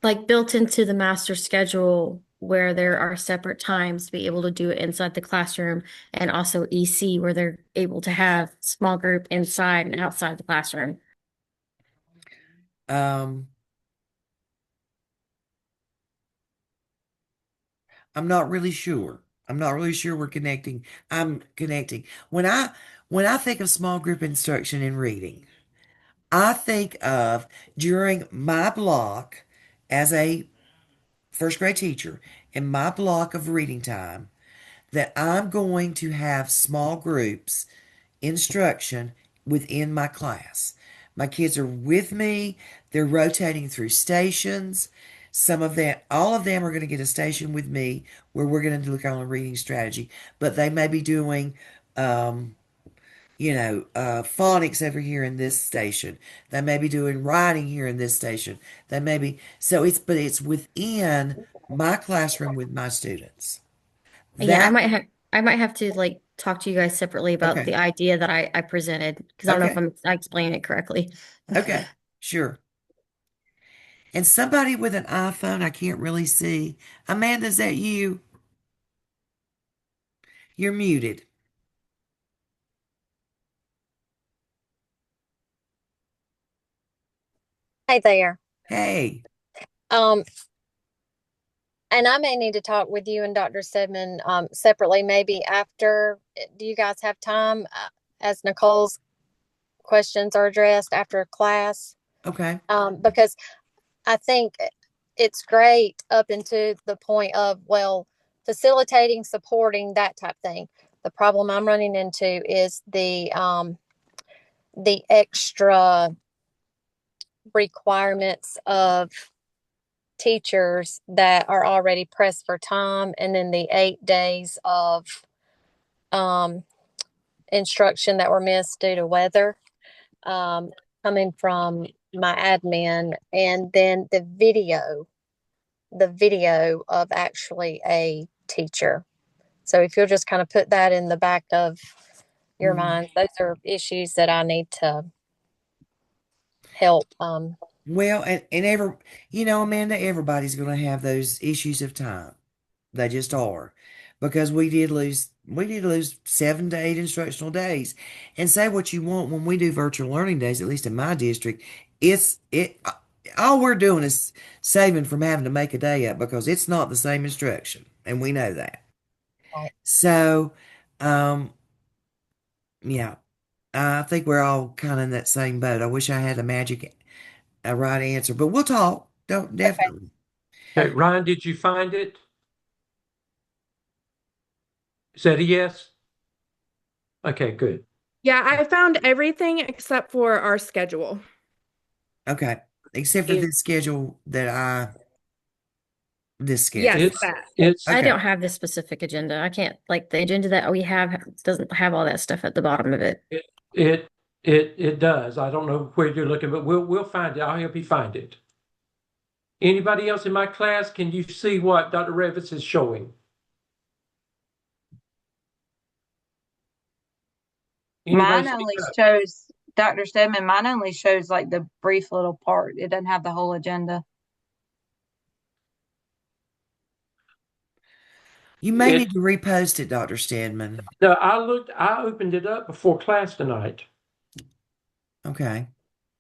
Like built into the master schedule where there are separate times to be able to do it inside the classroom and also EC where they're able to have small group inside and outside the classroom. Um, I'm not really sure. I'm not really sure we're connecting. I'm connecting. When I think of small group instruction in reading, I think of during my block as a first grade teacher in my block of reading time that I'm going to have small groups instruction within my class. My kids are with me, they're rotating through stations. Some of them, all of them are going to get a station with me where we're going to look on a reading strategy, but they may be doing, phonics over here in this station. They may be doing writing here in this station. They may be, but it's within my classroom with my students. Yeah, That, I might have to like talk to you guys separately about okay, the idea that I presented because I don't know if okay, I explaining it correctly. okay, sure. And somebody with an iPhone, I can't really see. Amanda, is that you? You're muted. Hey there. Hey. Um, and I may need to talk with you and Dr. Stedman separately, maybe after. Do you guys have time as Nicole's questions are addressed after class? Okay. Because I think it's great up into the point of, well, facilitating, supporting, that type thing. The problem I'm running into is the extra requirements of teachers that are already pressed for time, and then the 8 days of um, instruction that were missed due to weather, um, coming from my admin, and then the video of actually a teacher. So if you'll just kind of put that in the back of your Mhm. mind, those are issues that I need to help. Well, Amanda, everybody's going to have those issues of time. They just are. Because we did lose 7 to 8 instructional days. And say what you want when we do virtual learning days, at least in my district, all we're doing is saving from having to make a day up because it's not the same instruction. And we know that. Right. So, um, yeah, I think we're all kind of in that same boat. I wish I had a right answer, but we'll talk. Don't definitely. Okay, Ryan, did you find it? Is that a yes? Okay, good. Yeah, I found everything except for our schedule. Okay, except for It, this schedule. Yes, it's that. it's I Okay, don't have this specific agenda. I can't like the agenda that we have doesn't have all that stuff at the bottom of it. it it it does. I don't know where you're looking, but we'll find it. I'll help you find it. Anybody else in my class? Can you see what Dr. Revis is showing? Anybody Mine speak only up? shows, Dr. Stedman, mine only shows like the brief little part. It doesn't have the whole agenda. You may It- need to repost it, Dr. Stedman. No, I opened it up before class tonight, Okay.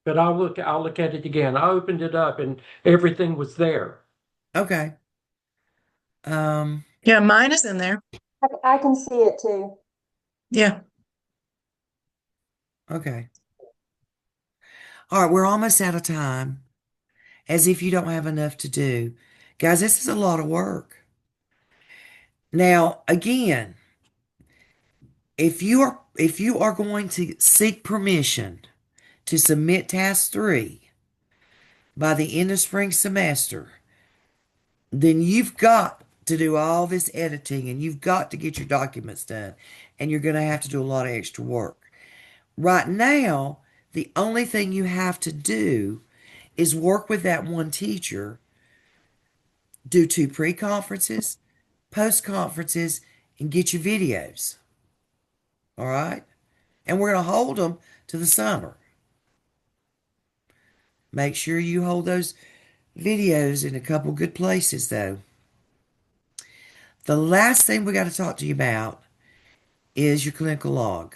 but I'll look at it again. I opened it up and everything was there. Okay. Yeah, mine is in there. I can see it too. Yeah. Okay. All right, we're almost out of time. As if you don't have enough to do. Guys, this is a lot of work. Now, again, if you are going to seek permission to submit task 3 by the end of spring semester, then you've got to do all this editing and you've got to get your documents done, and you're going to have to do a lot of extra work. Right now, the only thing you have to do is work with that one teacher, do 2 pre-conferences, post-conferences, and get your videos. All right? And we're going to hold them to the summer. Make sure you hold those videos in a couple good places, though. The last thing we got to talk to you about is your clinical log.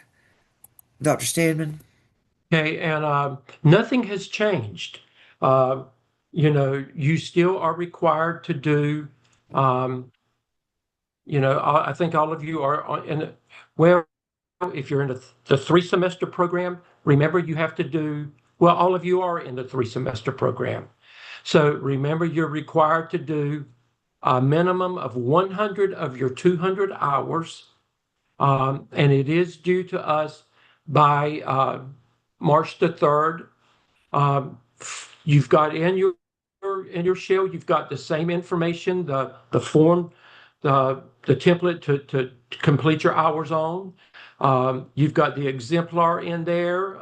Dr. Stedman? Okay, and nothing has changed. You still are required to do, I think all of you are if you're in the 3-semester program, remember you have to do, well, all of you are in the 3-semester program. So remember you're required to do a minimum of 100 of your 200 hours, and it is due to us by March the 3rd. You've got in your shell, you've got the same information, the form, the template to complete your hours on. You've got the exemplar in there.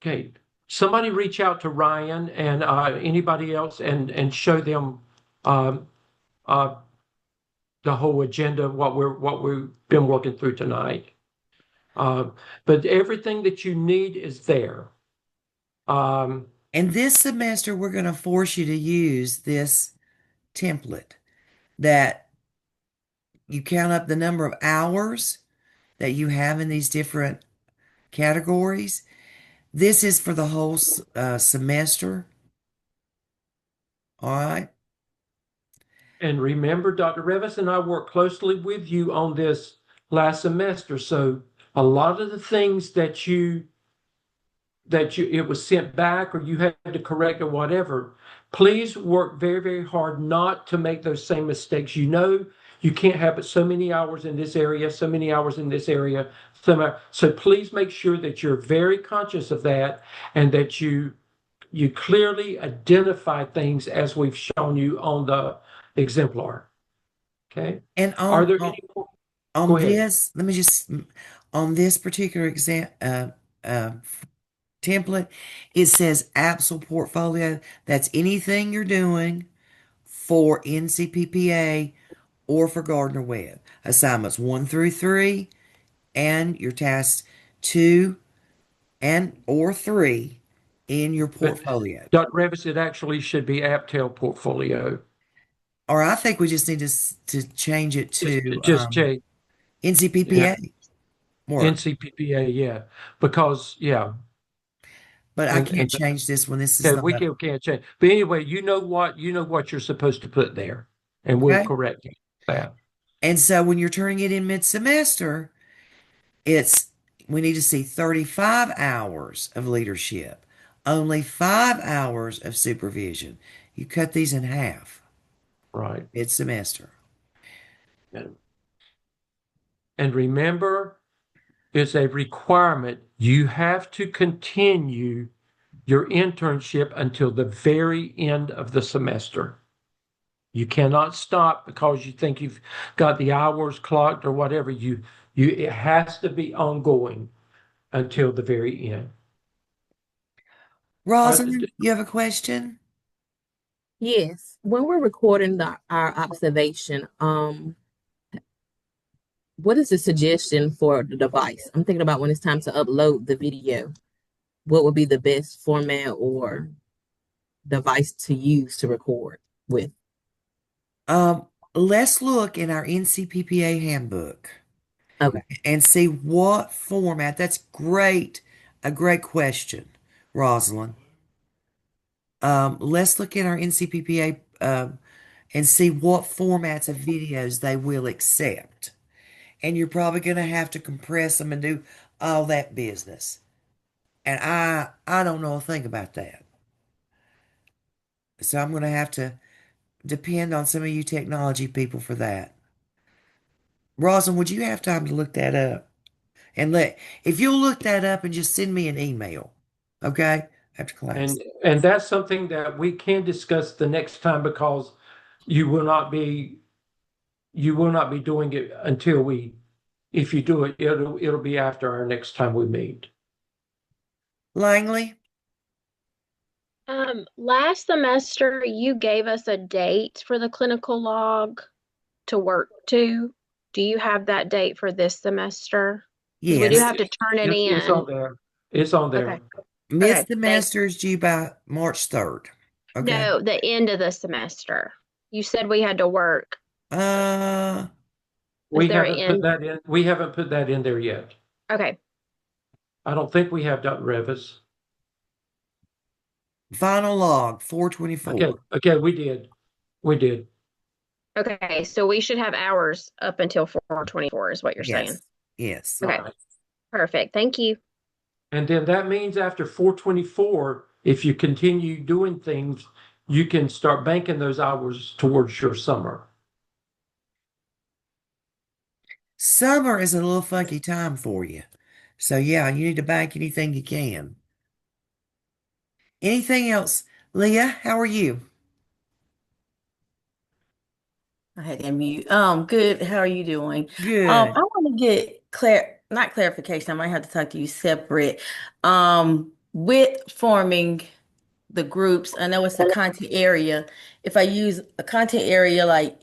Okay, somebody reach out to Ryan and anybody else and show them the whole agenda, what we've been working through tonight. But everything that you need is there. And this semester, we're going to force you to use this template that you count up the number of hours that you have in these different categories. This is for the whole semester. All right. And remember, Dr. Revis and I worked closely with you on this last semester. So a lot of the things that it was sent back or you had to correct or whatever, please work very, very hard not to make those same mistakes. You can't have so many hours in this area, so many hours in this area. So please make sure that you're very conscious of that and that you clearly identify things as we've shown you on the exemplar. Okay. And Are there any more? Go ahead. this, let me just, on this particular template, it says APSL portfolio. That's anything you're doing for NCPPA or for Gardner Webb. Assignments 1 through 3 and your tasks 2 and or 3 in your portfolio. Dr. Revis, it actually should be AppTel portfolio. Or I think we just need to change it to Just change NCPPA. More. NCPPA, yeah. Because, yeah. But I can't change this one. This is Yeah, not we can't change. But anyway, you know what you're supposed to put there, and we'll Okay. correct that. And so when you're turning it in mid-semester, we need to see 35 hours of leadership, only 5 hours of supervision. You cut these in half. Right. Mid-semester. And remember, it's a requirement. You have to continue your internship until the very end of the semester. You cannot stop because you think you've got the hours clocked or whatever. It has to be ongoing until the very end. Rosalind, you have a question? Yes. When we're recording our observation, what is the suggestion for the device? I'm thinking about when it's time to upload the video. What would be the best format or device to use to record with? Let's look in our NCPPA handbook Okay. and see what format. That's great. A great question, Rosalind. Let's look in our NCPPA and see what formats of videos they will accept. And you're probably going to have to compress them and do all that business. And I don't know a thing about that. So I'm going to have to depend on some of you technology people for that. Rosalind, would you have time to look that up? And if you'll look that up and just send me an email, okay? After class. And that's something that we can discuss the next time, because you will not be doing it until if you do it, it'll be after our next time we meet. Langley? Last semester you gave us a date for the clinical log to work to. Do you have that date for this semester? 'Cause we do Yes. have to turn it It's on in. there. It's on there. Okay. Mid-semester is due by March 3rd. Okay. No, the end of the semester. You said we had to work. We there haven't an put end? that in. We haven't put that in there yet. Okay. I don't think we have done Revis. Final log, 424. Okay, we did. We did. Okay, so we should have hours up until 4/24 is what you're saying. Yes. Okay. Right. Perfect. Thank you. And then that means after 4/24, if you continue doing things, you can start banking those hours towards your summer. Summer is a little funky time for you. So yeah, you need to bank anything you can. Anything else? Leah, how are you? I had to unmute. Good. How are you doing? Good. I want to get not clarification. I might have to talk to you separate. With forming the groups, I know it's a content area. If I use a content area like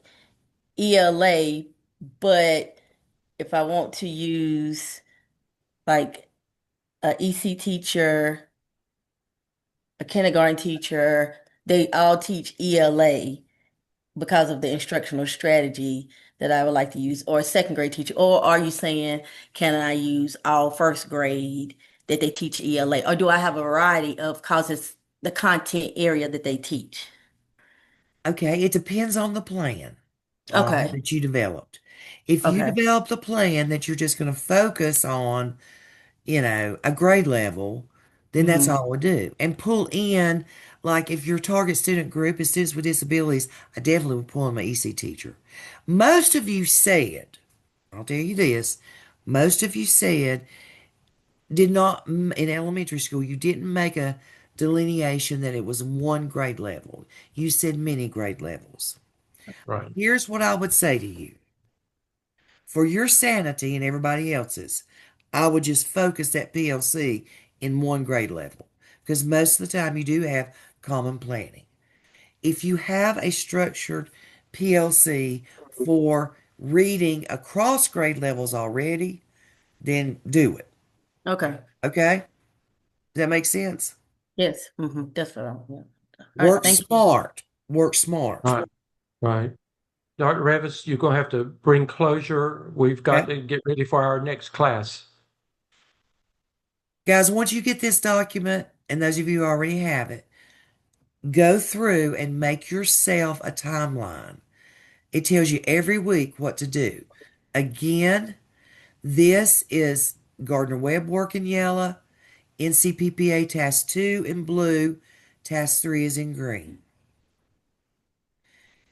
ELA, but if I want to use like a EC teacher, a kindergarten teacher, they all teach ELA because of the instructional strategy that I would like to use, or a second grade teacher? Or are you saying, can I use all first grade that they teach ELA? Or do I have a variety of, cause it's the content area that they teach? Okay, it depends on the plan Okay. that you developed. If you Okay. develop the plan that you're just going to focus on, a grade level, then that's Mhm. all we do. And pull in, like if your target student group is students with disabilities, I definitely would pull in my EC teacher. Most of you said, I'll tell you this, most of you said, did not, in elementary school, you didn't make a delineation that it was one grade level. You said many grade levels. Right. Here's what I would say to you. For your sanity and everybody else's, I would just focus that PLC in one grade level, because most of the time you do have common planning. If you have a structured PLC for reading across grade levels already, then do it. Okay. Okay? Does that make sense? Yes. That's what I'm, yeah. All right, Work thank you. smart. Work smart. Right. Dr. Revis, you're going to have to bring closure. We've got to get ready for our next class. Guys, once you get this document, and those of you who already have it, go through and make yourself a timeline. It tells you every week what to do. Again, this is Gardner Webb work in yellow, NCPPA Task 2 in blue, Task 3 is in green.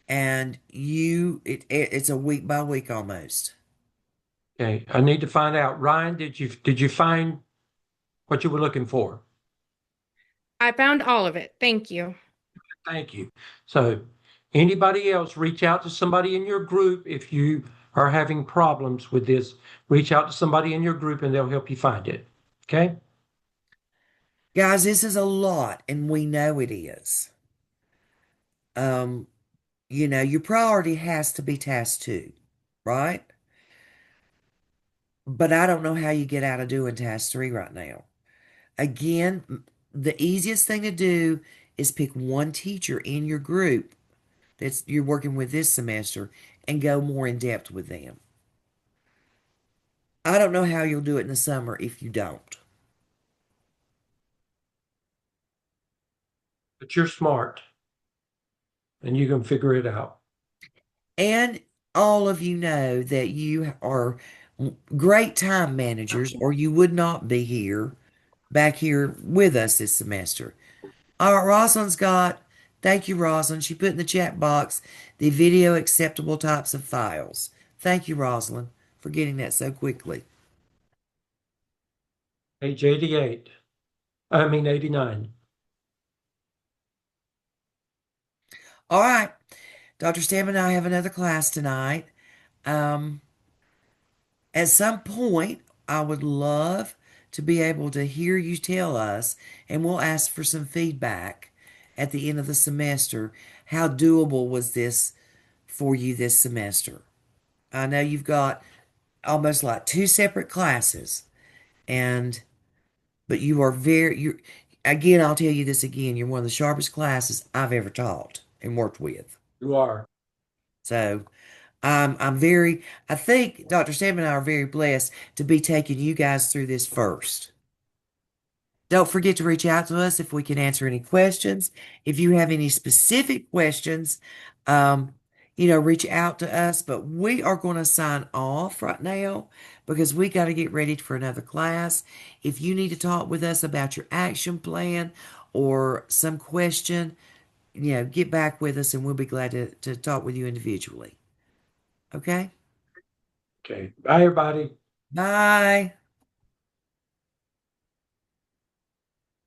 And it's a week by week almost. Okay, I need to find out. Ryan, did you find what you were looking for? I found all of it. Thank you. Thank you. So anybody else, reach out to somebody in your group. If you are having problems with this, reach out to somebody in your group and they'll help you find it. Okay? Guys, this is a lot, and we know it is. Your priority has to be task 2, right? but I don't know how you get out of doing task 3 right now. Again, the easiest thing to do is pick one teacher in your group that's you're working with this semester and go more in depth with them. I don't know how you'll do it in the summer if you don't. But you're smart and you can figure it out. And all of you know that you are great time managers, or you would not be back here with us this semester. All right, thank you, Rosalind. She put in the chat box the video acceptable types of files. Thank you, Rosalind, for getting that so quickly. Page 88. I mean 89. All right. Dr. Stam and I have another class tonight. At some point, I would love to be able to hear you tell us, and we'll ask for some feedback at the end of the semester. How doable was this for you this semester? I know you've got almost like 2 separate classes, but you're again, I'll tell you this again, you're one of the sharpest classes I've ever taught and worked with. You are. So I think Dr. Sam and I are very blessed to be taking you guys through this first. Don't forget to reach out to us if we can answer any questions. If you have any specific questions, reach out to us. But we are going to sign off right now because we got to get ready for another class. If you need to talk with us about your action plan or some question, get back with us and we'll be glad to talk with you individually. Okay? Okay. Bye, everybody. Bye.